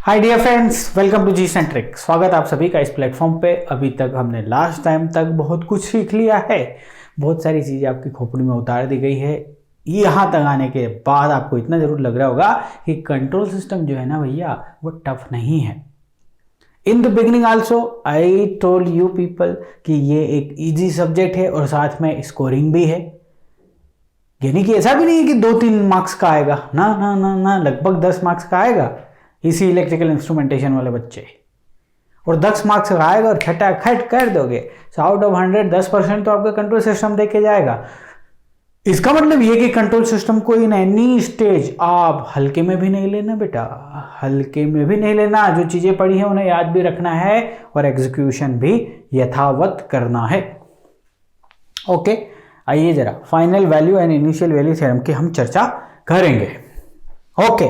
Hi dear friends, welcome to G Centric. स्वागत आप सभी का इस प्लेटफॉर्म पे। अभी तक हमने लास्ट टाइम तक बहुत कुछ सीख लिया है, बहुत सारी चीज़ें आपकी खोपड़ी में उतार दी गई है। यहाँ तक आने के बाद आपको इतना जरूर लग रहा होगा कि कंट्रोल सिस्टम जो है ना भैया, वो टफ नहीं है। In the beginning also I told you people कि ये एक ईजी सब्जेक्ट है और साथ में स्कोरिंग भी है। यानी कि ऐसा भी नहीं है कि 2-3 मार्क्स का आएगा, ना ना ना ना, लगभग 10 मार्क्स का आएगा इसी इलेक्ट्रिकल इंस्ट्रूमेंटेशन वाले बच्चे। और 10 मार्क्स का आएगा और खटाखट कर दोगे। सो आउट ऑफ 100 10% तो आपका कंट्रोल सिस्टम देके जाएगा। इसका मतलब ये कि कंट्रोल सिस्टम को इन एनी स्टेज आप हल्के में भी नहीं लेना बेटा, हल्के में भी नहीं लेना। जो चीजें पढ़ी है उन्हें याद भी रखना है और एग्जीक्यूशन भी यथावत करना है। ओके, आइए जरा final value and initial value theorem की हम चर्चा करेंगे। ओके,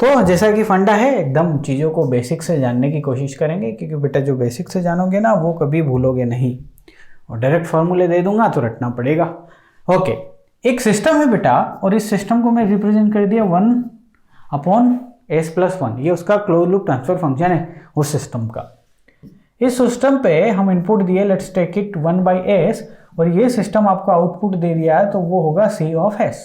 तो जैसा कि फंडा है, एकदम चीज़ों को बेसिक से जानने की कोशिश करेंगे, क्योंकि बेटा जो बेसिक से जानोगे ना वो कभी भूलोगे नहीं। और डायरेक्ट फॉर्मूले दे दूंगा तो रटना पड़ेगा। ओके, एक सिस्टम है बेटा, और इस सिस्टम को मैं रिप्रेजेंट कर दिया 1/s+1। ये उसका क्लोज लूप ट्रांसफर फंक्शन है उस सिस्टम का। इस सिस्टम पे हम इनपुट दिए, लेट्स टेक इट 1/s, और ये सिस्टम आपको आउटपुट दे दिया है, तो वो होगा C(s).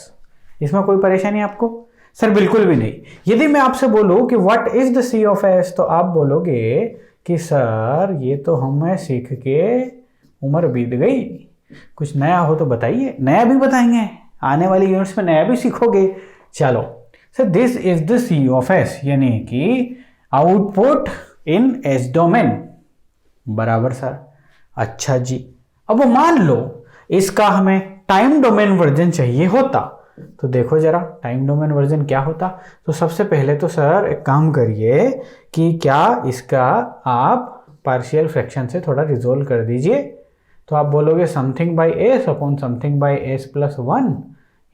इसमें कोई परेशानी आपको? सर बिल्कुल भी नहीं। यदि मैं आपसे बोलूं कि व्हाट इज द C(s), तो आप बोलोगे कि सर ये तो हमें सीख के उम्र बीत गई, कुछ नया हो तो बताइए। नया भी बताएंगे, आने वाली यूनिट्स में नया भी सीखोगे। चलो sir, this is the C(s), यानी कि आउटपुट इन एस डोमेन। बराबर सर, अच्छा जी। अब मान लो इसका हमें टाइम डोमेन वर्जन चाहिए होता, तो देखो जरा टाइम डोमेन वर्जन क्या होता। तो सबसे पहले तो सर एक काम करिए कि क्या इसका आप पार्शियल फ्रैक्शन से थोड़ा रिजोल्व कर दीजिए। तो आप बोलोगे something by S upon something by s+1,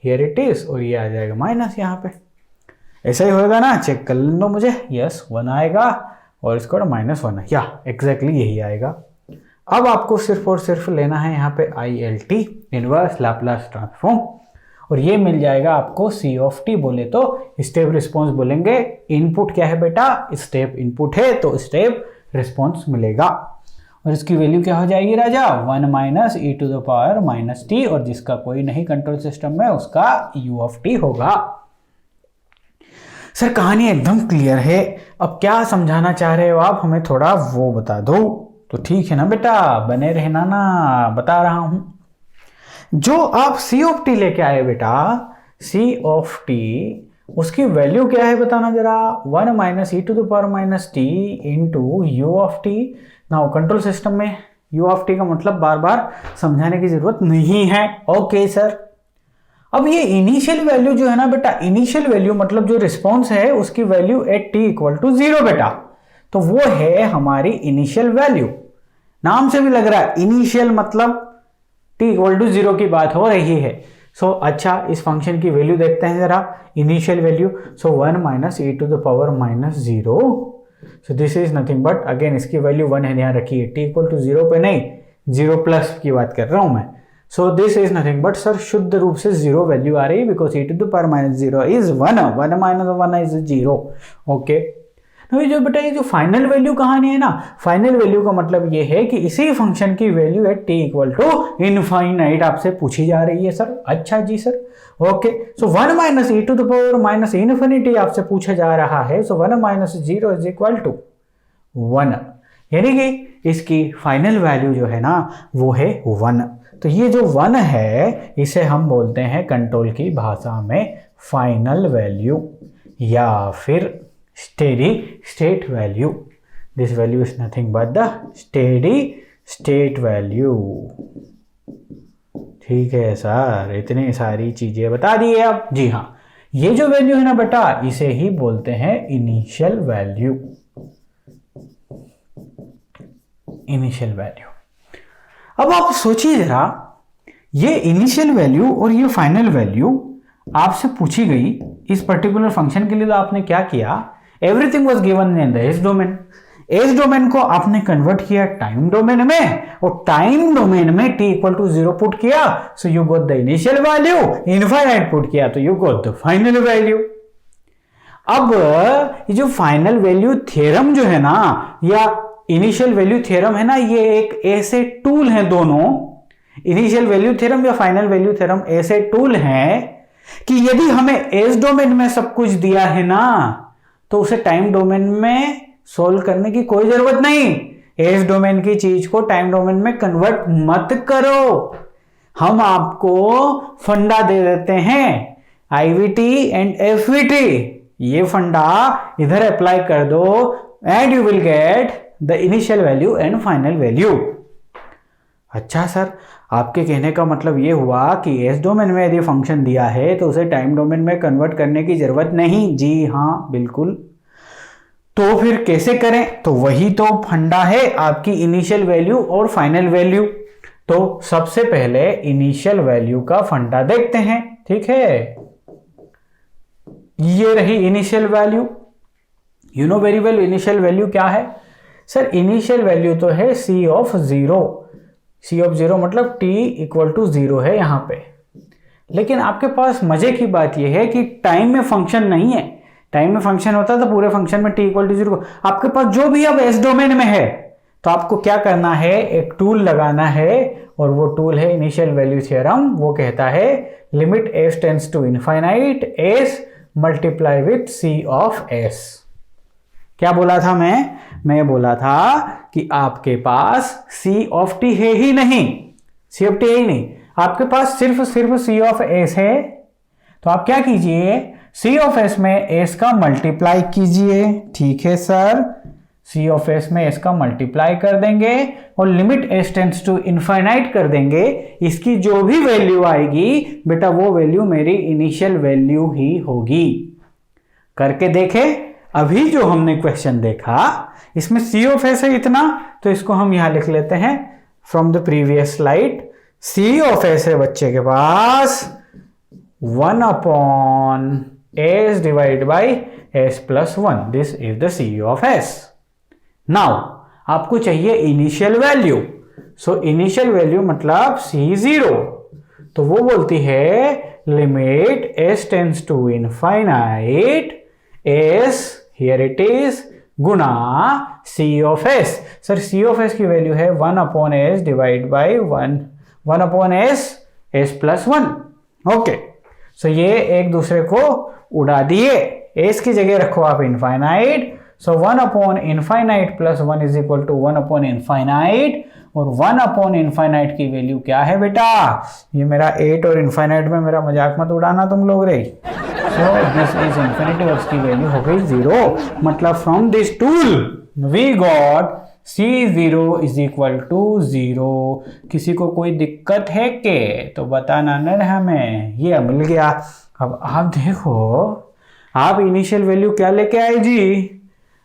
here it is, और ये आ जाएगा माइनस यहाँ पे। ऐसा ही होगा ना, चेक कर लो मुझे। यस, 1 आएगा और इसको -1 है, या एग्जैक्टली यही आएगा। अब आपको सिर्फ और सिर्फ लेना है यहाँ पे ILT, इनवर्स लैप्लास ट्रांसफॉर्म, और ये मिल जाएगा आपको C(t). बोले तो स्टेप रिस्पॉन्स बोलेंगे। इनपुट क्या है बेटा? स्टेप इनपुट है, तो स्टेप रिस्पॉन्स मिलेगा। और इसकी वैल्यू क्या हो जाएगी राजा? 1 - e⁻⁻t, और जिसका कोई नहीं कंट्रोल सिस्टम में उसका u(t) होगा। सर कहानी एकदम क्लियर है। अब क्या समझाना चाह रहे हो आप, हमें थोड़ा वो बता दो। तो ठीक है ना बेटा, बने रहना ना, बता रहा हूं। जो आप C(t) लेके आए बेटा, C(t), उसकी वैल्यू क्या है बताना जरा? 1 - e⁻⁻t इंटू u(t). ना कंट्रोल सिस्टम में u(t) का मतलब बार बार समझाने की जरूरत नहीं है। ओके सर, अब ये इनिशियल वैल्यू जो है ना बेटा, इनिशियल वैल्यू मतलब जो रिस्पॉन्स है उसकी वैल्यू एट t = 0 बेटा, तो वो है हमारी इनिशियल वैल्यू। नाम से भी लग रहा है इनिशियल मतलब t = 0 की बात हो रही है। सो अच्छा, इस फंक्शन की वैल्यू देखते हैं जरा, initial value. So 1 - e⁻⁻0, so this is nothing but, again इसकी वैल्यू 1 है, ध्यान रखिए। t = 0 पे नहीं, 0+ की बात कर रहा हूं मैं। So this is nothing but, sir शुद्ध रूप से 0 वैल्यू आ रही है, because e⁻⁻0 is 1, 1 - 1 is 0। Okay, तो जो बेटा ये जो फाइनल वैल्यू कहानी है ना, फाइनल वैल्यू का मतलब ये है कि इसी फंक्शन की वैल्यू एट t = इनफाइनाइट आपसे पूछी जा रही है सर। अच्छा जी सर, ओके। सो 1 - e⁻⁻∞ आपसे पूछा जा रहा है। सो 1 - 0 = 1, यानी कि इसकी फाइनल वैल्यू जो है ना वो है 1। तो ये जो 1 है इसे हम बोलते हैं कंट्रोल की भाषा में फाइनल वैल्यू या फिर steady state value. This value is nothing but the steady state value. ठीक है सर, इतनी सारी चीजें बता दी है अब। जी हाँ, ये जो वैल्यू है ना बेटा, इसे ही बोलते हैं इनिशियल वैल्यू। Initial value. अब आप सोचिए जरा, ये इनिशियल वैल्यू और ये फाइनल वैल्यू आपसे पूछी गई इस पर्टिकुलर फंक्शन के लिए, तो आपने क्या किया? Everything was given in the S domain. S domain को आपने कन्वर्ट किया टाइम डोमेन में, और टाइम डोमेन में t = 0 पुट किया, so you got the initial value. Infinite put किया तो you got the final value. अब ये जो फाइनल वैल्यू थ्योरम जो है ना, या इनिशियल वैल्यू थ्योरम है ना, ये एक ऐसे टूल है, दोनों इनिशियल वैल्यू थ्योरम या फाइनल वैल्यू थ्योरम ऐसे टूल हैं कि यदि हमें एस डोमेन में सब कुछ दिया है ना, तो उसे टाइम डोमेन में सोल्व करने की कोई जरूरत नहीं। एस डोमेन की चीज को टाइम डोमेन में कन्वर्ट मत करो। हम आपको फंडा दे देते हैं, आईवीटी एंड एफवीटी, ये फंडा इधर अप्लाई कर दो and you will get the initial value and final value. अच्छा सर, आपके कहने का मतलब ये हुआ कि एस डोमेन में यदि फंक्शन दिया है तो उसे टाइम डोमेन में कन्वर्ट करने की जरूरत नहीं। जी हाँ, बिल्कुल। तो फिर कैसे करें? तो वही तो फंडा है आपकी इनिशियल वैल्यू और फाइनल वैल्यू। तो सबसे पहले इनिशियल वैल्यू का फंडा देखते हैं, ठीक है। ये रही initial value. You know very well initial value क्या है सर? इनिशियल वैल्यू तो है C of zero. C of zero मतलब t इक्वल टू जीरो है यहां पे। लेकिन आपके पास मजे की बात यह है कि टाइम में फंक्शन नहीं है। टाइम में फंक्शन होता तो पूरे फंक्शन में t इक्वल टू जीरो। आपके पास जो भी अब एस डोमेन में है, तो आपको क्या करना है, एक टूल लगाना है, और वो टूल है इनिशियल वैल्यू थ्योरम। वो कहता है limit s tends to infinite s multiply with c of s। क्या बोला था मैं बोला था कि आपके पास c ऑफ t है ही नहीं, c ऑफ t है ही नहीं, आपके पास सिर्फ c ऑफ s है। तो आप क्या कीजिए, c ऑफ s में s का मल्टीप्लाई कीजिए, ठीक है सर। c ऑफ s में s का मल्टीप्लाई कर देंगे और limit s tends to infinite कर देंगे। इसकी जो भी वैल्यू आएगी बेटा, वो वैल्यू मेरी इनिशियल वैल्यू ही होगी। करके देखे। अभी जो हमने क्वेश्चन देखा इसमें c ऑफ s है इतना, तो इसको हम यहां लिख लेते हैं from the previous slide. c of s है बच्चे के पास 1 upon s divide by s plus 1। This is the c of s। Now आपको चाहिए initial value. So initial value मतलब c0। तो वो बोलती है limit s tends to infinite s, here it is, गुना c of s। Sir c of s की value है 1 upon s divide by 1 upon s plus 1। Okay, सो ये एक दूसरे को उड़ा दिए। s की जगह रखो आप infinite. So 1 upon infinite plus 1 is equal to 1 upon infinite. और 1 अपॉन इनफाइनाइट की वैल्यू क्या है बेटा? ये मेरा 8 और इनफाइनाइट में मेरा मजाक मत उड़ाना तुम लोग रे। सो दिस इज इन्फिनिटी और उसकी वैल्यू हो गई 0। मतलब from this tool we got c0 is equal to 0। किसी को कोई दिक्कत है के? तो बताना न हमें। ये मिल गया। अब आप देखो, आप इनिशियल वैल्यू क्या लेके आए जी?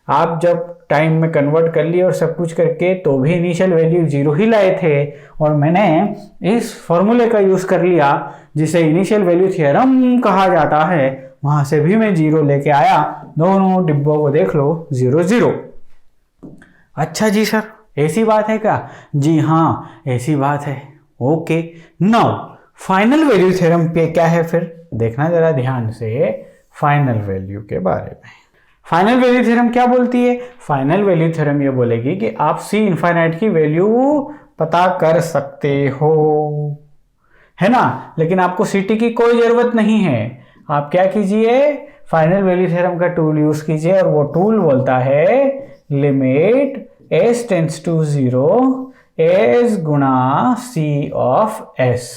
आप जब टाइम में कन्वर्ट कर लिए और सब कुछ करके, तो भी इनिशियल वैल्यू 0 ही लाए थे। और मैंने इस फॉर्मूले का यूज कर लिया जिसे इनिशियल वैल्यू थ्योरम कहा जाता है, वहां से भी मैं 0 लेके आया। दोनों डिब्बों को देख लो, 0 0। अच्छा जी सर, ऐसी बात है क्या? जी हाँ, ऐसी बात है। Okay, now final value theorem पे क्या है फिर देखना जरा ध्यान से, फाइनल वैल्यू के बारे में। फाइनल वैल्यू थ्योरम क्या बोलती है? फाइनल वैल्यू थ्योरम ये बोलेगी कि आप c इनफाइनाइट की वैल्यू पता कर सकते हो, है ना। लेकिन आपको ct की कोई जरूरत नहीं है। आप क्या कीजिए, फाइनल वैल्यू थ्योरम का टूल यूज कीजिए, और वो टूल बोलता है limit s tends to 0 s गुणा c of s।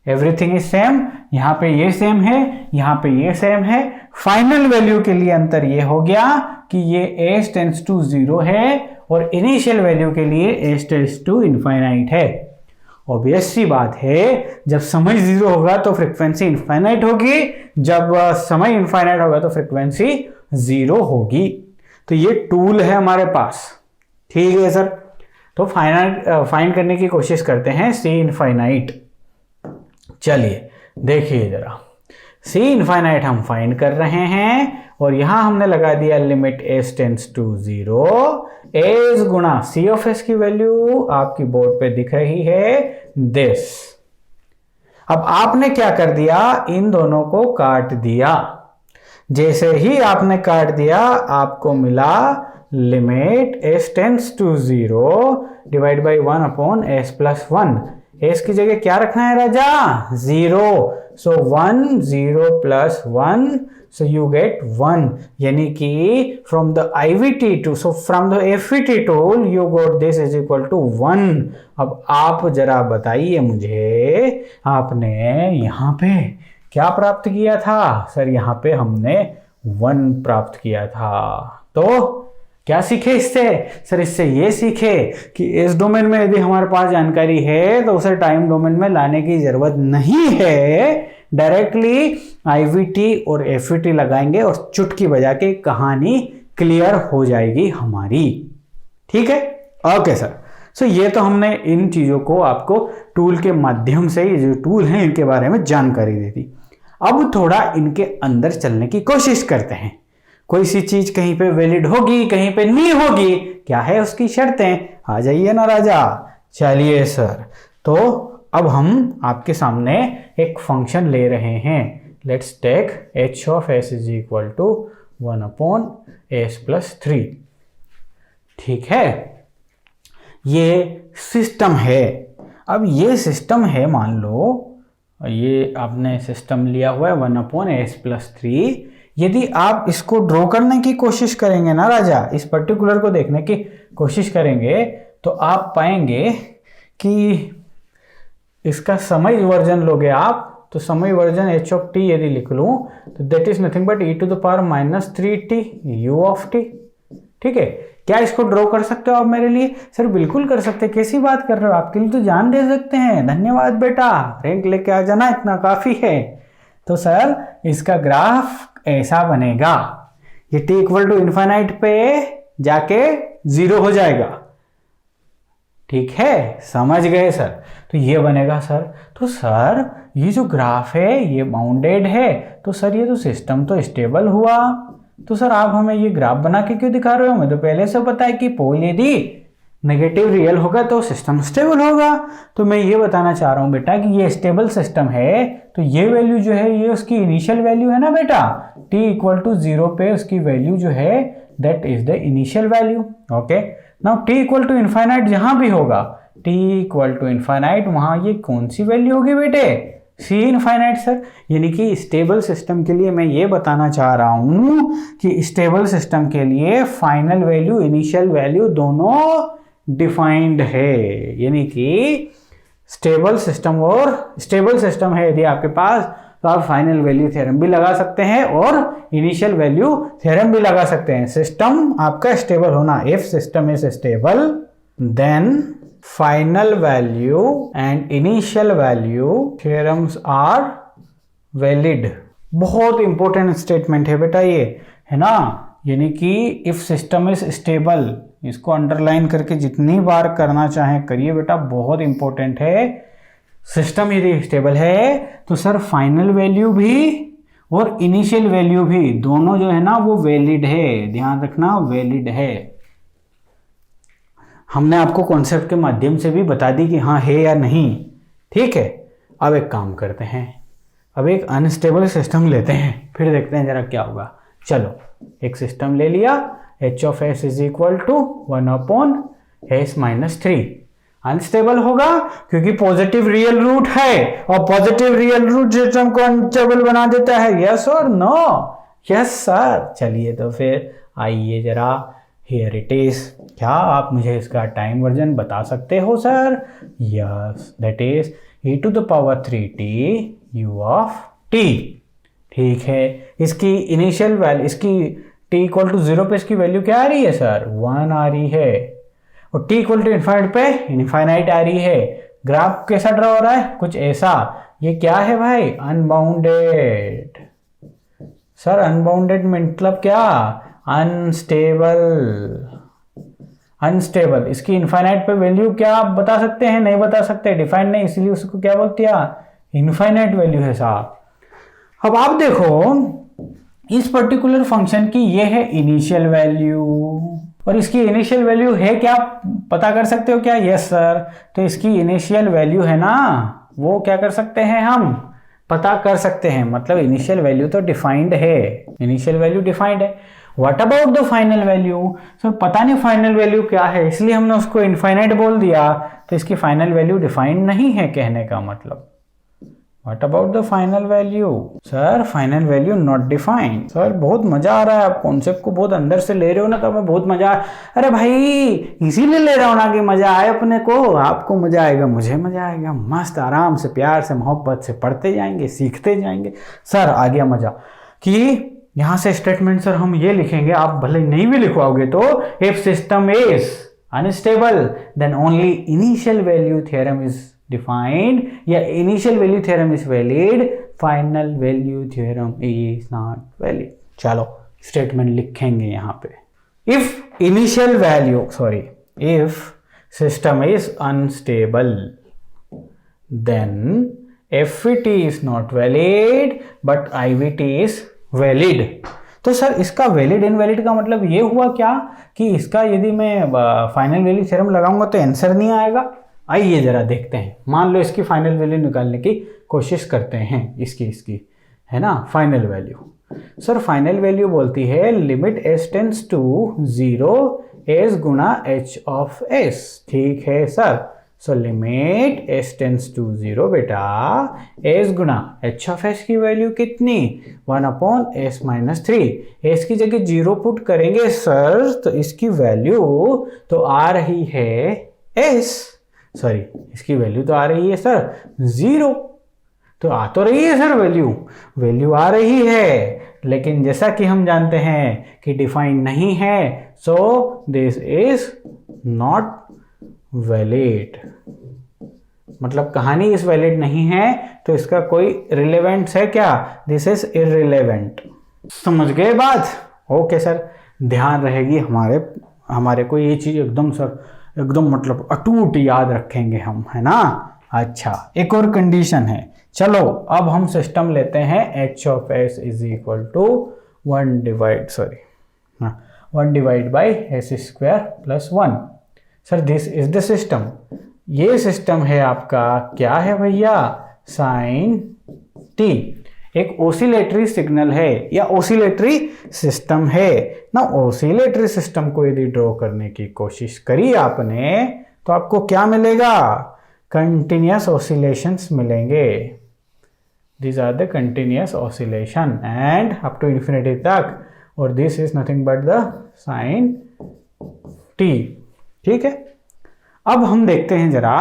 Everything is same. यहां पे ये सेम है, यहां पे ये सेम है। फाइनल वैल्यू के लिए अंतर ये हो गया कि ये s टेंड्स टू 0 है और इनिशियल वैल्यू के लिए s टेंड्स टू इनफाइनाइट है। ऑब्वियस सी बात है, जब समय 0 होगा तो फ्रीक्वेंसी इनफाइनाइट होगी, जब समय इनफाइनाइट होगा तो फ्रीक्वेंसी 0 होगी। तो ये टूल है हमारे पास, ठीक है सर। तो फाइंड करने की कोशिश करते हैं c इनफाइनाइट। चलिए देखिए जरा, c इनफाइनाइट हम फाइंड कर रहे हैं और यहां हमने लगा दिया limit s tends to 0 s गुणा c ऑफ s की वैल्यू आपकी बोर्ड पे दिख रही है दिस। अब आपने क्या कर दिया, इन दोनों को काट दिया। जैसे ही आपने काट दिया आपको मिला limit s tends to 0 divide by 1 upon s plus 1। s की जगह क्या रखना है राजा? 0। So 1 0 plus 1, so you get 1, यानी कि from the IVT too, so from the FVT tool you got this is equal to 1। अब आप जरा बताइए मुझे, आपने यहाँ पे क्या प्राप्त किया था? सर यहाँ पे हमने 1 प्राप्त किया था। तो क्या सीखे इससे? सर इससे ये सीखे कि इस डोमेन में यदि हमारे पास जानकारी है तो उसे टाइम डोमेन में लाने की जरूरत नहीं है, डायरेक्टली IVT और FVT लगाएंगे और चुटकी बजा के कहानी क्लियर हो जाएगी हमारी। ठीक है, ओके सर। सो ये तो हमने इन चीजों को आपको टूल के माध्यम से, ये जो टूल हैं इनके बारे में जानकारी दे दी। अब थोड़ा इनके अंदर चलने की कोशिश करते हैं। कोई सी चीज कहीं पे वैलिड होगी, कहीं पे नहीं होगी, क्या है उसकी शर्तें? आ जाइए ना राजा। चलिए सर, तो अब हम आपके सामने एक फंक्शन ले रहे हैं। Let's take h of s is equal to 1 upon s plus 3। ठीक है, ये सिस्टम है। अब ये सिस्टम है, मान लो ये आपने सिस्टम लिया हुआ है 1 अपॉन s प्लस 3। यदि आप इसको ड्रॉ करने की कोशिश करेंगे ना राजा, इस पर्टिकुलर को देखने की कोशिश करेंगे, तो आप पाएंगे कि इसका समय वर्जन लोगे आप, तो समय वर्जन h ऑफ t यदि लिख लूं तो that is nothing but e to the power minus 3t u of t। ठीक है, क्या इसको ड्रॉ कर सकते हो आप मेरे लिए? सर बिल्कुल कर सकते हैं। कैसी बात कर रहे हो, आपके लिए तो जान दे सकते हैं। धन्यवाद बेटा, रैंक लेके आ जाना, इतना काफी है। तो सर इसका ग्राफ ऐसा बनेगा, ये t इक्वल टू इनफाइनाइट पे जाके 0 हो जाएगा। ठीक है, समझ गए सर? तो ये बनेगा सर। तो सर ये जो ग्राफ है ये बाउंडेड है, तो सर ये तो सिस्टम तो स्टेबल हुआ। तो सर आप हमें ये ग्राफ बना के क्यों दिखा रहे हो? हमें तो पहले से पता है कि पोल यदि नेगेटिव रियल होगा तो सिस्टम स्टेबल होगा। तो मैं ये बताना चाह रहा हूं बेटा कि ये स्टेबल सिस्टम है, तो ये वैल्यू जो है ये उसकी इनिशियल वैल्यू है ना बेटा। t इक्वल टू 0 पे उसकी वैल्यू जो है that is the initial value. Okay, now t equal to infinite जहां भी होगा, t इक्वल टू इनफाइनाइट, वहां ये कौन सी वैल्यू होगी बेटे? c infinite sir. यानी कि स्टेबल सिस्टम के लिए मैं ये बताना चाह रहा हूं कि स्टेबल सिस्टम के लिए फाइनल वैल्यू इनिशियल वैल्यू दोनों डिफाइंड है। यानी कि स्टेबल सिस्टम और स्टेबल सिस्टम है यदि आपके पास, तो आप फाइनल वैल्यू थ्योरम भी लगा सकते हैं और इनिशियल वैल्यू थ्योरम भी लगा सकते हैं। सिस्टम आपका स्टेबल होना, if system is stable then final value and initial value theorems are valid. बहुत इंपॉर्टेंट स्टेटमेंट है बेटा ये, है ना। यानी कि इफ सिस्टम इज स्टेबल, इसको अंडरलाइन करके जितनी बार करना चाहें करिए बेटा, बहुत इंपॉर्टेंट है। सिस्टम यदि स्टेबल है तो सर फाइनल वैल्यू भी और इनिशियल वैल्यू भी दोनों जो है ना वो वैलिड है। ध्यान रखना, वैलिड है। हमने आपको कॉन्सेप्ट के माध्यम से भी बता दी कि हाँ है या नहीं। ठीक है, अब एक काम करते हैं, अब एक अनस्टेबल सिस्टम लेते हैं, फिर देखते हैं जरा क्या होगा। चलो, एक सिस्टम ले लिया, h of s is equal to 1 upon s minus 3। Unstable होगा क्योंकि पॉजिटिव रियल रूट है, और पॉजिटिव रियल रूट सिस्टम को अनस्टेबल बना देता है। यस और नो? Yes sir. चलिए तो फिर आइए जरा, हियर इट इज। क्या आप मुझे इसका टाइम वर्जन बता सकते हो sir? Yes, that is e to the power 3t u of t। ठीक है, इसकी इनिशियल वैल्यू, इसकी t इक्वल टू 0 पे इसकी वैल्यू क्या आ रही है सर? 1 आ रही है, और t इक्वल टू इनफाइनाइट पे इनफाइनाइट आ रही है। ग्राफ कैसा ड्रा हो रहा है? कुछ ऐसा। ये क्या है भाई? अनबाउंडेड। सर अनबाउंडेड मतलब क्या? अनस्टेबल। अनस्टेबल, इसकी इनफाइनाइट पे वैल्यू क्या आप बता सकते हैं? नहीं बता सकते, डिफाइंड नहीं, इसलिए उसको क्या बोलते हैं? इनफाइनाइट वैल्यू है साहब। अब आप देखो इस पर्टिकुलर फंक्शन की ये है इनिशियल वैल्यू, और इसकी इनिशियल वैल्यू है क्या, पता कर सकते हो क्या? Yes sir. तो इसकी इनिशियल वैल्यू है ना, वो क्या कर सकते हैं हम? पता कर सकते हैं, मतलब इनिशियल वैल्यू तो डिफाइंड है, इनिशियल वैल्यू डिफाइंड है। What about the final value? Sir पता नहीं फाइनल वैल्यू क्या है, इसलिए हमने उसको इनफाइनाइट बोल दिया, तो इसकी फाइनल वैल्यू डिफाइंड नहीं है कहने का मतलब। What about the final value? Sir final value not defined. Sir बहुत मजा आ रहा है, आप कॉन्सेप्ट को बहुत अंदर से ले रहे हो ना, तो हमें बहुत मजा। अरे भाई इसीलिए ले रहा हूं ना कि मजा आए अपने को, आपको मजा आएगा, मुझे मजा आएगा, मस्त आराम से प्यार से मोहब्बत से पढ़ते जाएंगे, सीखते जाएंगे। सर आ गया मजा कि यहां से स्टेटमेंट सर हम ये लिखेंगे, आप भले नहीं भी लिखवाओगे तो, if system is unstable then only initial value theorem is defined, या initial value theorem is valid, final value theorem is not valid. चलो स्टेटमेंट लिखेंगे यहां पे। If initial value if system is unstable then FVT is not valid but IVT is valid। तो sir इसका valid invalid का मतलब ये हुआ क्या कि इसका यदि मैं फाइनल वैल्यू थ्योरम लगाऊंगा तो आंसर नहीं आएगा। आइए जरा देखते हैं, मान लो इसकी फाइनल वैल्यू निकालने की कोशिश करते हैं, इसकी है ना final value. Sir final value बोलती है limit s tends to 0 s गुना h ऑफ s। ठीक है sir, so limit s tends to 0 बेटा s गुना h ऑफ s की वैल्यू कितनी 1/s माइनस 3। s की जगह 0 पुट करेंगे सर तो इसकी वैल्यू तो आ रही है इसकी वैल्यू तो आ रही है सर 0। तो आ तो रही है सर वैल्यू आ रही है, लेकिन जैसा कि हम जानते हैं कि डिफाइंड नहीं है, so this is not valid. मतलब कहानी इस वैलिड नहीं है तो इसका कोई रिलेवेंस है क्या? This is irrelevant. समझ गए बात? ओके सर, ध्यान रहेगी हमारे को ये चीज एकदम मतलब अटूट याद रखेंगे हम, है ना। अच्छा एक और कंडीशन है, चलो अब हम सिस्टम लेते हैं h of s is equal to 1 divide by s square plus 1। Sir this is the system, ये सिस्टम है आपका क्या है भैया साइन t। एक ओसिलेटरी सिग्नल है या ओसिलेटरी सिस्टम है ना। ओसिलेटरी सिस्टम को यदि ड्रॉ करने की कोशिश करी आपने तो आपको क्या मिलेगा? कंटिन्यूअस ऑसिलेशंस मिलेंगे। These are the continuous oscillation and up to infinity तक, और this is nothing but the sin t। ठीक है, अब हम देखते हैं जरा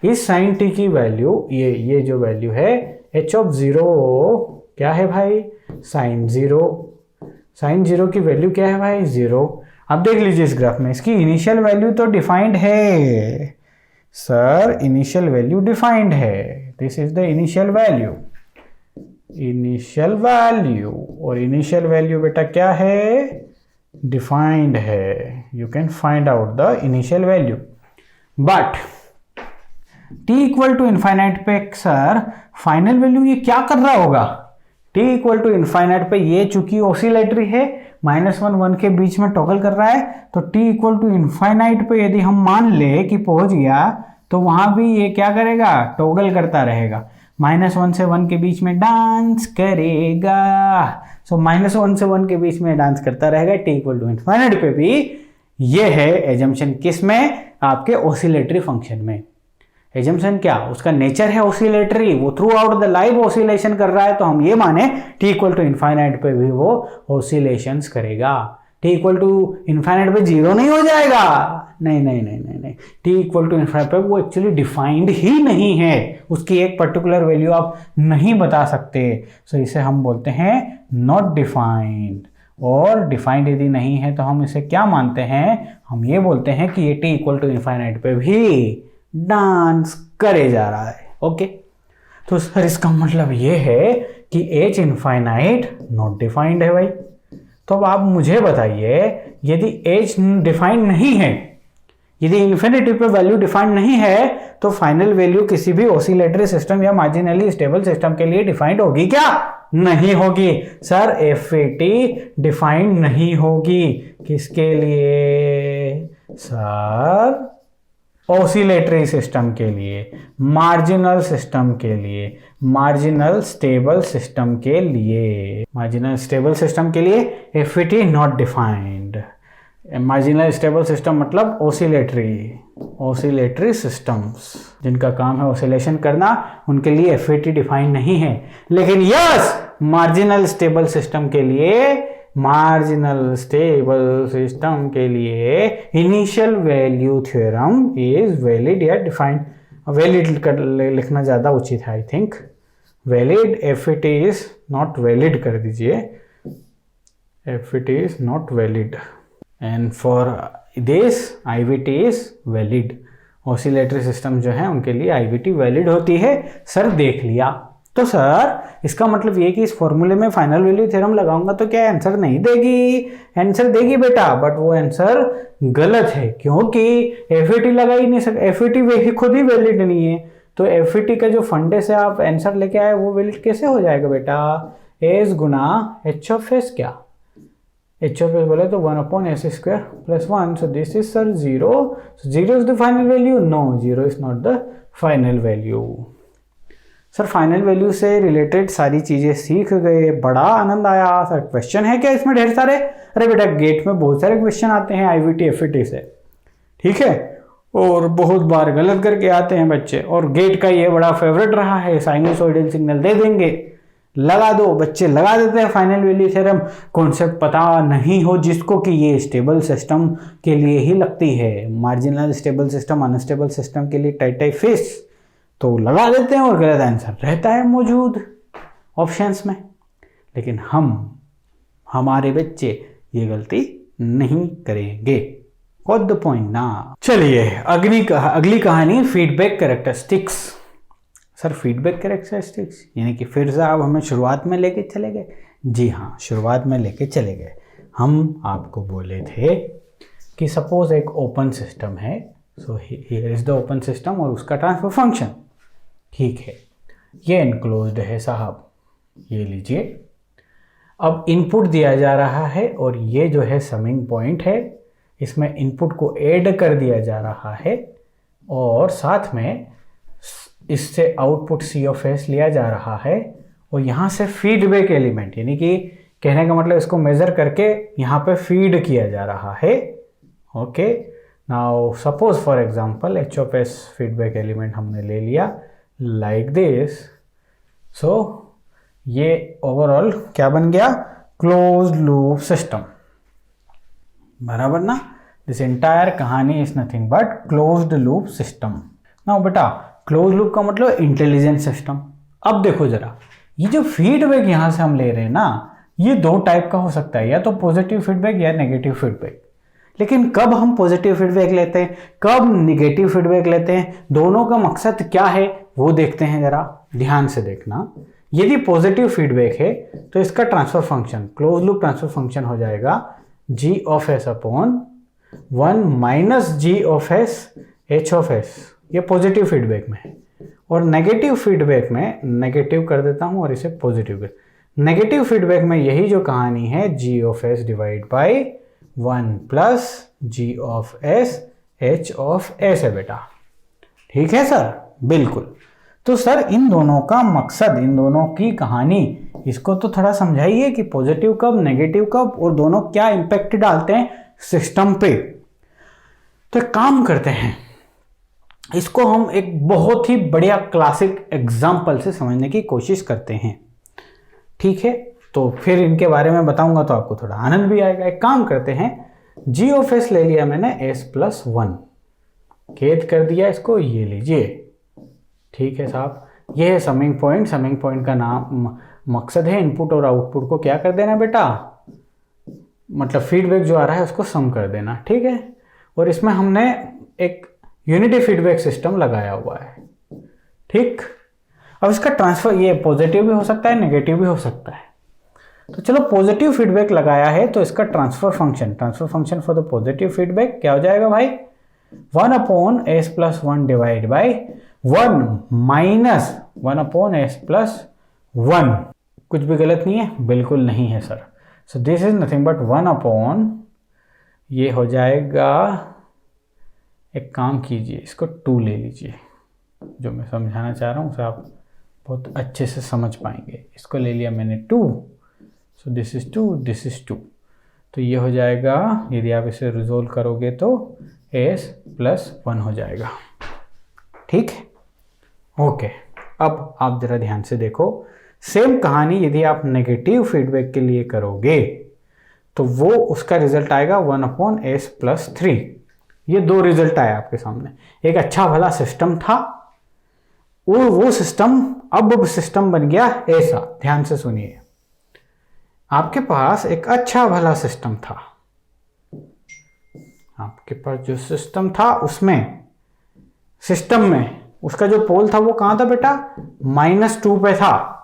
इस sin t की वैल्यू, ये जो वैल्यू है h ऑफ 0 क्या है भाई? sin 0 की वैल्यू क्या है भाई? 0। अब देख लीजिए इस ग्राफ में इसकी इनिशियल वैल्यू तो डिफाइंड है सर, इनिशियल वैल्यू डिफाइंड है, this is the initial value. और इनिशियल वैल्यू बेटा क्या है? डिफाइंड है। You can find out the initial value, but t equal to infinite पे सर फाइनल वैल्यू ये क्या कर रहा होगा? t इक्वल टू इनफाइनाइट पे ये चूंकि ऑसिलेटरी है -1 1 के बीच में टॉगल कर रहा है, तो t इक्वल टू इनफाइनाइट पे यदि हम मान ले कि पहुंच गया तो वहां भी ये क्या करेगा? टॉगल करता रहेगा, -1 से 1 के बीच में डांस करेगा। सो -1 से 1 के बीच में डांस करता रहेगा t इक्वल टू इनफाइनाइट पे भी। ये है एजम्पशन किस में? आपके ऑसिलेटरी फंक्शन में। एजम्पशन क्या? उसका नेचर है ऑसिलेटरी, वो through out the live oscillation कर रहा है, तो हम ये माने t इक्वल टू इनफाइनाइट पे भी वो ऑसिलेशंस करेगा। t इक्वल टू इनफाइनाइट पे 0 नहीं हो जाएगा, नहीं। t इक्वल टू इनफाइनाइट पे वो एक्चुअली डिफाइंड ही नहीं है, उसकी एक पर्टिकुलर वैल्यू आप नहीं बता सकते, सो इसे हम बोलते हैं नॉट डिफाइंड। और डिफाइंड यदि नहीं है तो हम इसे क्या मानते हैं? हम ये बोलते हैं कि ये t इक्वल टू इनफाइनाइट पे भी डांस करे जा रहा है। ओके, तो सर इसका मतलब ये है कि h इनफाइनाइट नॉट डिफाइंड है भाई। तो अब आप मुझे बताइए यदि h डिफाइंड नहीं है, यदि इन्फिनिटी पे वैल्यू डिफाइंड नहीं है, तो फाइनल वैल्यू किसी भी ऑसिलेटरी सिस्टम या मार्जिनली स्टेबल सिस्टम के लिए डिफाइंड होगी क्या? नहीं होगी सर। FAT डिफाइंड नहीं होगी किसके लिए सर? ऑसिलेटरी सिस्टम के लिए, मार्जिनल सिस्टम के लिए, मार्जिनल स्टेबल सिस्टम के लिए, मार्जिनल स्टेबल सिस्टम के लिए FET not defined. Marginal stable system मतलब ऑसिलेटरी सिस्टम्स जिनका काम है ऑसिलेशन करना, उनके लिए एफईटी डिफाइन नहीं है। लेकिन यस, मार्जिनल स्टेबल सिस्टम के लिए initial value theorem is valid या डिफाइंड। वैलिड लिखना ज़्यादा उचित है I think. Valid, FET is not valid कर दीजिए, FET is not valid and for this IVT is valid. Oscillatory system जो है उनके लिए आईवीटी वैलिड होती है। सर देख लिया, तो सर इसका मतलब ये कि इस फॉर्मूले में फाइनल वैल्यू थ्योरम लगाऊंगा तो क्या आंसर नहीं देगी? आंसर देगी बेटा, बट वो आंसर गलत है क्योंकि एफईटी लगा ही नहीं सकता, एफईटी खुद ही वैलिड नहीं है। तो एफईटी का जो फंडे से आप आंसर लेके आए वो वैलिड कैसे हो जाएगा बेटा? S Guna H of S, क्या एच ऑफ एस बोले तो 1/s² + 1, so this is sir 0, so 0 is the final value? No, 0 is not the final value। Sir final value से रिलेटेड सारी चीजें सीख गए, बड़ा आनंद आया। सर क्वेश्चन है क्या इसमें ढेर सारे? अरे बेटा गेट में बहुत सारे क्वेश्चन आते हैं आईवीटी एफईटी से, ठीक है, और बहुत बार गलत करके आते हैं बच्चे, और गेट का ये बड़ा फेवरेट रहा है, साइनसॉइडल सिग्नल दे देंगे, लगा दो, बच्चे लगा देते हैं फाइनल वैल्यू थ्योरम। कॉन्सेप्ट पता नहीं हो जिसको कि ये स्टेबल सिस्टम के लिए ही लगती है, marginal stable system, unstable system के लिए टाइट फिश, तो लगा देते हैं और गलत आंसर रहता है मौजूद ऑप्शंस में। लेकिन हमारे बच्चे ये गलती नहीं करेंगे। गॉट द पॉइंट ना? चलिए अगली कहानी feedback characteristics. Sir feedback characteristics यानी कि फिर से आप हमें शुरुआत में लेके चले गए। जी हाँ, शुरुआत में लेके चले गए। हम आपको बोले थे कि सपोज एक ओपन सिस्टम है, so here is the open system और उसका ट्रांसफर फंक्शन, ठीक है, ये इनक्लोज्ड है साहब, ये लीजिए। अब इनपुट दिया जा रहा है और ये जो है समिंग पॉइंट है, इसमें इनपुट को ऐड कर दिया जा रहा है और साथ में इससे आउटपुट सी ऑफ एस लिया जा रहा है और यहाँ से फीडबैक एलिमेंट, यानी कि कहने का मतलब इसको मेजर करके यहाँ पे फीड किया जा रहा है। Okay, now suppose for example H of S feedback element हमने ले लिया लाइक दिस। सो ये ओवरऑल क्या बन गया? क्लोज्ड लूप सिस्टम, बराबर ना? दिस एंटायर कहानी is nothing but closed loop system. Now बेटा क्लोज लूप का मतलब इंटेलिजेंट सिस्टम। अब देखो जरा, ये जो फीडबैक यहां से हम ले रहे हैं ना, ये दो टाइप का हो सकता है, या तो पॉजिटिव फीडबैक या नेगेटिव फीडबैक। लेकिन कब हम पॉजिटिव फीडबैक लेते हैं, कब नेगेटिव फीडबैक लेते हैं, दोनों का मकसद क्या है वो देखते हैं, जरा ध्यान से देखना। यदि पॉजिटिव फीडबैक है तो इसका transfer function, close loop transfer function हो जाएगा g of s upon 1 minus g of s h of s। ये पॉजिटिव फीडबैक में है। और नेगेटिव फीडबैक में, नेगेटिव कर देता हूं और इसे पॉजिटिव कर, नेगेटिव फीडबैक में यही जो कहानी है g of s divide by 1 plus g of s h of s है बेटा, ठीक है सर? बिल्कुल। तो सर इन दोनों का मकसद, इन दोनों की कहानी, इसको तो थोड़ा समझाइए कि पॉजिटिव कब, नेगेटिव कब, और दोनों क्या इंपैक्ट डालते हैं सिस्टम पे। तो एक काम करते हैं, इसको हम एक बहुत ही बढ़िया क्लासिक एग्जाम्पल से समझने की कोशिश करते हैं, ठीक है? तो फिर इनके बारे में बताऊंगा तो आपको थोड़ा आनंद भी आएगा। एक काम करते हैं, g ऑफ s ले लिया मैंने s प्लस 1, कैद कर दिया इसको, ये लीजिए, ठीक है साहब। ये है समिंग पॉइंट। समिंग पॉइंट का नाम, मकसद है इनपुट और आउटपुट को क्या कर देना बेटा, मतलब फीडबैक जो आ रहा है उसको सम कर देना, ठीक है? और इसमें हमने एक यूनिटी फीडबैक सिस्टम लगाया हुआ है, ठीक? अब इसका ट्रांसफर, ये पॉजिटिव भी हो सकता है, नेगेटिव भी हो सकता है। तो चलो पॉजिटिव फीडबैक लगाया है तो इसका transfer function for the positive feedback क्या हो जाएगा भाई? 1 upon s plus 1 divide by 1 minus 1 upon s plus 1। कुछ भी गलत नहीं है? बिल्कुल नहीं है sir. So this is nothing but 1 upon, ये हो जाएगा एक काम कीजिए, इसको 2 ले लीजिए। जो मैं समझाना चाह रहा हूँ उसे आप बहुत अच्छे से समझ पाएंगे। इसको ले लिया मैंने 2, so this is 2, this is 2। तो ये हो जाएगा, यदि आप इसे रिजोल्व करोगे तो s+1 हो जाएगा। ठीक है, ओके। अब आप ज़रा ध्यान से देखो, सेम कहानी यदि आप नेगेटिव फीडबैक के लिए करोगे तो वो उसका रिजल्ट आएगा 1/s+3। ये 2 रिजल्ट आए आपके सामने। एक अच्छा भला सिस्टम था, वो सिस्टम अब सिस्टम बन गया ऐसा। ध्यान से सुनिए, आपके पास एक अच्छा भला सिस्टम था, आपके पास जो सिस्टम था उसमें, सिस्टम में उसका जो पोल था वो कहां था बेटा, -2 पे था।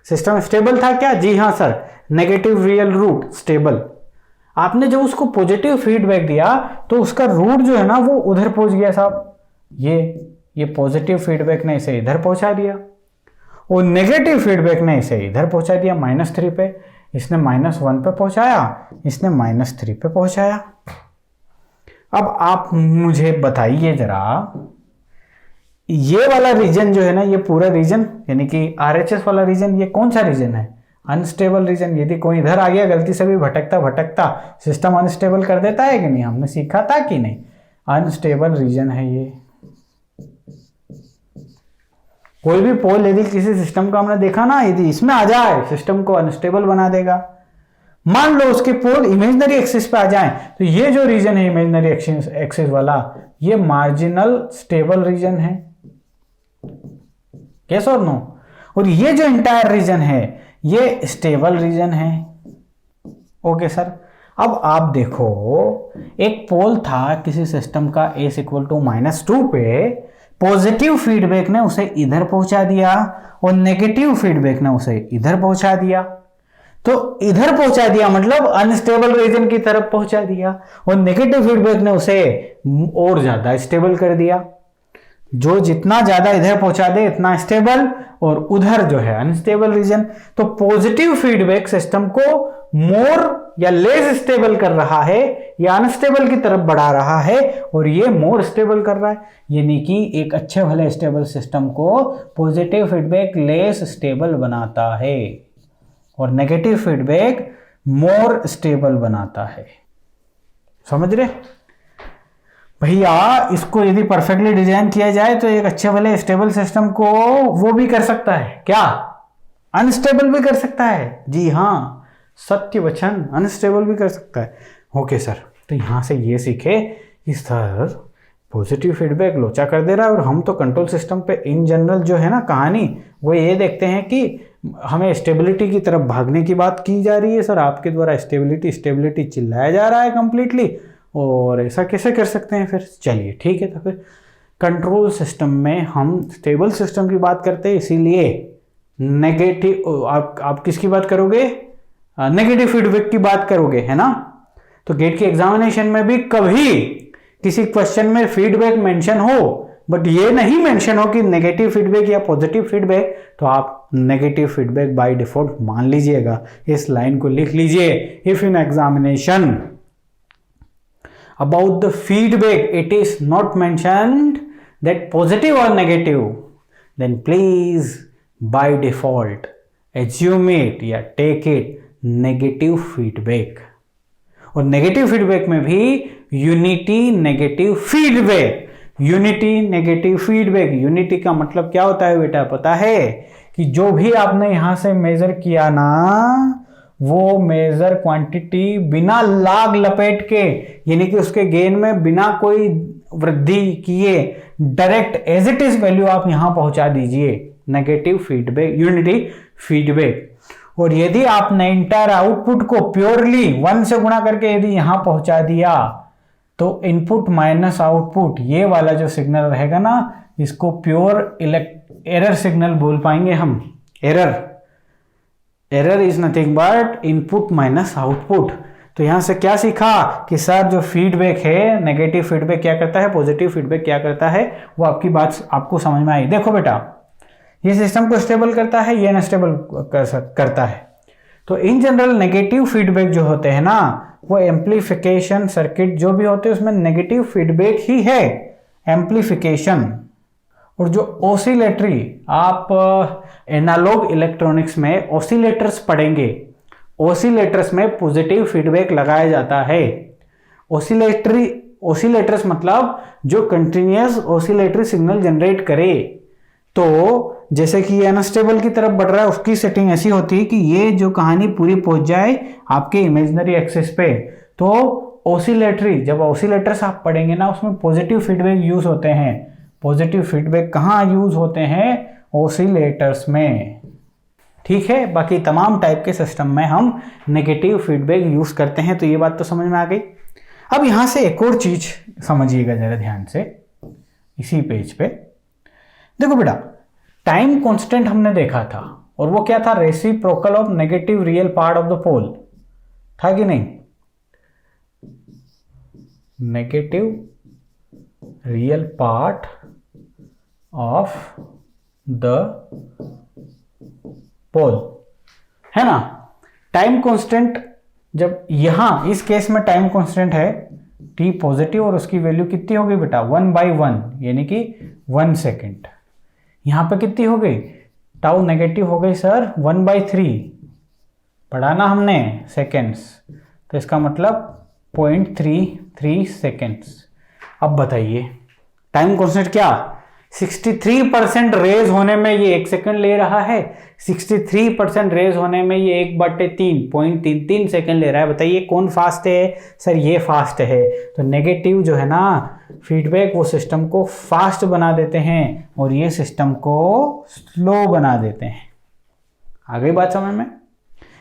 सिस्टम स्टेबल था क्या? जी हाँ sir, negative real root stable. आपने जब उसको पॉजिटिव फीडबैक दिया तो उसका रूट जो है ना वो उधर पहुंच गया साहब। ये पॉजिटिव फीडबैक ने इसे इधर पहुंचा दिया और नेगेटिव फीडबैक ने इसे इधर पहुंचा दिया -3 पे। इसने -1 पे पहुंचाया, इसने -3 पे पहुंचाया। अब आप मुझे बताइए जरा, ये वाला रीजन जो है ना, ये पूरा रीजन यानी कि RHS वाला रीजन, ये कौन सा रीजन है? Unstable region. यदि कोई इधर आ गया गलती से भी भटकता सिस्टम अनस्टेबल कर देता है कि नहीं? हमने सीखा था कि नहीं? अनस्टेबल रीजन है ये। कोई भी पोल यदि किसी सिस्टम का हमने देखा ना, यदि इसमें आ जाए सिस्टम को अनस्टेबल बना देगा। मान लो उसके पोल इमेजिनरी एक्सिस पे आ जाएं तो ये जो रीजन है इमेजिनरी एक्सिस वाला, ये मार्जिनल स्टेबल रीजन है। यस और नो? और ये जो इंटायर रीजन है ये स्टेबल रीजन है। Okay sir. अब आप देखो, एक पोल था किसी सिस्टम का s = -2 पे, पॉजिटिव फीडबैक ने उसे इधर पहुंचा दिया और नेगेटिव फीडबैक ने उसे इधर पहुंचा दिया। तो इधर पहुंचा दिया मतलब अनस्टेबल रीजन की तरफ पहुंचा दिया, और नेगेटिव फीडबैक ने उसे और ज्यादा स्टेबल कर दिया। जो जितना ज्यादा इधर पहुंचा दे इतना स्टेबल, और उधर जो है अनस्टेबल रीजन। तो पॉजिटिव फीडबैक सिस्टम को मोर या लेस स्टेबल कर रहा है, या अनस्टेबल की तरफ बढ़ा रहा है, और ये मोर स्टेबल कर रहा है। यानी कि एक अच्छे भले स्टेबल सिस्टम को पॉजिटिव फीडबैक लेस स्टेबल बनाता है और नेगेटिव फीडबैक मोर स्टेबल बनाता है। समझ रहे भैया? इसको यदि परफेक्टली डिजाइन किया जाए तो एक अच्छे भले स्टेबल सिस्टम को वो भी कर सकता है क्या? अनस्टेबल भी कर सकता है। जी हाँ, सत्य वचन, अनस्टेबल भी कर सकता है। Okay sir. तो यहां से ये सीखे कि सर पॉजिटिव फीडबैक लोचा कर दे रहा है, और हम तो कंट्रोल सिस्टम पे इन जनरल जो है ना कहानी, वो ये देखते हैं कि हमें स्टेबिलिटी की तरफ भागने की बात की जा रही है। सर आपके द्वारा स्टेबिलिटी चिल्लाया जा रहा है कंप्लीटली, और ऐसा कैसे कर सकते हैं? फिर चलिए ठीक है, तो फिर कंट्रोल सिस्टम में हम स्टेबल सिस्टम की बात करते हैं, इसीलिए नेगेटिव, आप किसकी बात करोगे? नेगेटिव फीडबैक की बात करोगे, है ना? तो गेट के एग्जामिनेशन में भी कभी किसी क्वेश्चन में फीडबैक मेंशन हो, बट ये नहीं मेंशन हो कि नेगेटिव फीडबैक या पॉजिटिव फीडबैक, तो आप नेगेटिव फीडबैक बाय डिफॉल्ट मान लीजिएगा। इस लाइन को लिख लीजिए, if in examination about the feedback it is not mentioned that positive or negative, then please by default assume it या take it negative feedback। और नेगेटिव फीडबैक में भी यूनिटी नेगेटिव फीडबैक। यूनिटी का मतलब क्या होता है बेटा? पता है कि जो भी आपने यहां से मेजर किया ना, वो मेजर क्वांटिटी बिना लाग लपेट के, यानी कि उसके गेन में बिना कोई वृद्धि किए, direct as it is value आप यहां पहुंचा दीजिए। Negative feedback, unity feedback. और यदि आपने इंटायर आउटपुट को प्योरली 1 से गुणा करके यदि यहां पहुंचा दिया, तो इनपुट माइनस आउटपुट, ये वाला जो सिग्नल रहेगा ना, इसको प्योर एरर सिग्नल बोल पाएंगे हम। Error is nothing but input minus output. तो यहां से क्या सीखा कि सर जो फीडबैक है, नेगेटिव फीडबैक क्या करता है, पॉजिटिव फीडबैक क्या करता है, वो आपकी बात आपको समझ में आई। देखो बेटा, ये सिस्टम को स्टेबल करता है, ये अनस्टेबल करता है। तो इन जनरल नेगेटिव फीडबैक जो होते हैं ना, वो एम्प्लीफिकेशन सर्किट जो भी होते हैं उसमें नेगेटिव फीडबैक ही है, एम्प्लीफिकेशन। और जो ओसिलेटरी, आप एनालॉग इलेक्ट्रॉनिक्स में ओसिलेटर्स पढ़ेंगे, ओसिलेटर्स में पॉजिटिव फीडबैक लगाया जाता है। ओसिलेटर्स मतलब जो कंटिन्यूअस ओसिलेटरी सिग्नल जनरेट करे। तो जैसे कि ये अनस्टेबल की तरफ बढ़ रहा है, उसकी सेटिंग ऐसी होती है कि ये जो कहानी पूरी पहुंच जाए आपके इमेजिनरी एक्सिस पे। तो ओसिलेटरी, जब ओसिलेटर्स आप पढ़ेंगे ना, उसमें पॉजिटिव फीडबैक यूज होते हैं। पॉजिटिव फीडबैक कहाँ यूज होते हैं? ओसिलेटर्स में। ठीक है, बाकी तमाम टाइप के सिस्टम में हम नेगेटिव फीडबैक यूज करते हैं। तो ये बात तो समझ में आ गई। अब यहां से एक और चीज समझिएगा जरा ध्यान से, इसी पेज पे देखो बेटा, टाइम कांस्टेंट हमने देखा था, और वो क्या था? Reciprocal of negative real part of the pole, था कि नहीं? Negative real part of the pole, है ना? टाइम कांस्टेंट, जब यहां इस केस में टाइम कांस्टेंट है t पॉजिटिव, और उसकी वैल्यू कितनी हो गई बेटा? 1/1, यानी कि 1 सेकेंड। यहां पे कितनी हो गई? टाउ नेगेटिव हो गई सर 1/3, पढ़ा ना हमने सेकेंड्स, तो इसका मतलब 0.33 सेकेंड्स। अब बताइए टाइम कांस्टेंट क्या? 63% रेज होने में ये 1 सेकंड ले रहा है, 63% रेज होने में ये 1/3 सेकंड ले रहा है। बताइए कौन फास्ट है? सर ये फास्ट है। तो नेगेटिव जो है ना फीडबैक, वो सिस्टम को फास्ट बना देते हैं और ये सिस्टम को स्लो बना देते हैं। आ गई बात समझ में?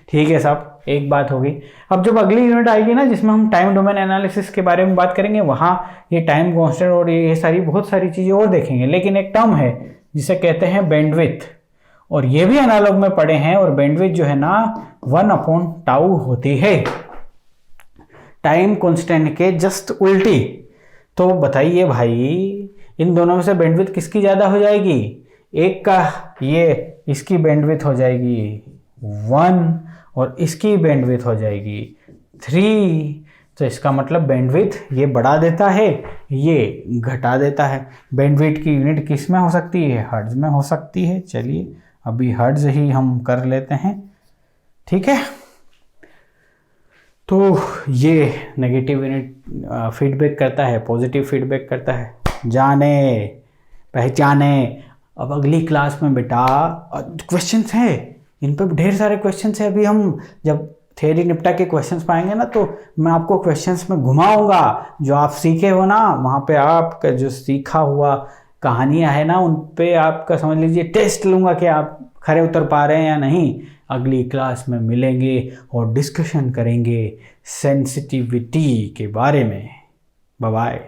ठीक है साहब, एक बात होगी। अब जब अगली यूनिट आएगी ना, जिसमें हम टाइम डोमेन एनालिसिस के बारे में बात करेंगे, वहाँ ये टाइम कांस्टेंट और ये सारी बहुत सारी चीज़ें और देखेंगे। लेकिन एक टर्म है जिसे कहते हैं बैंडविड्थ, और ये भी एनालॉग में पढ़े हैं। और बैंडविड्थ जो है ना 1/टाउ होती है, टाइम कांस्टेंट के जस्ट उल्टी। तो बताइए भाई, इन दोनों में से बैंडविड्थ किसकी ज़्यादा हो जाएगी? एक का ये, इसकी बैंडविड्थ हो जाएगी 1 और इसकी बैंडविड्थ हो जाएगी 3। तो इसका मतलब बैंडविड्थ ये बढ़ा देता है, ये घटा देता है। बैंडविड्थ की यूनिट किस में हो सकती है? हर्ट्ज में हो सकती है। चलिए अभी हर्ट्ज ही हम कर लेते हैं, ठीक है। तो ये नेगेटिव यूनिट फीडबैक करता है, पॉजिटिव फीडबैक करता है। जाने पहचाने। अब अगली क्लास में बेटा क्वेश्चंस हैं, इन पर ढेर सारे क्वेश्चंस हैं। अभी हम जब थ्योरी निपटा के क्वेश्चंस पाएंगे ना, तो मैं आपको क्वेश्चंस में घुमाऊंगा। जो आप सीखे हो ना, वहाँ पे आपका जो सीखा हुआ कहानियाँ है ना, उन पे आपका समझ लीजिए टेस्ट लूँगा कि आप खरे उतर पा रहे हैं या नहीं। अगली क्लास में मिलेंगे और डिस्कशन करेंगे सेंसिटिविटी के बारे में। Bye bye.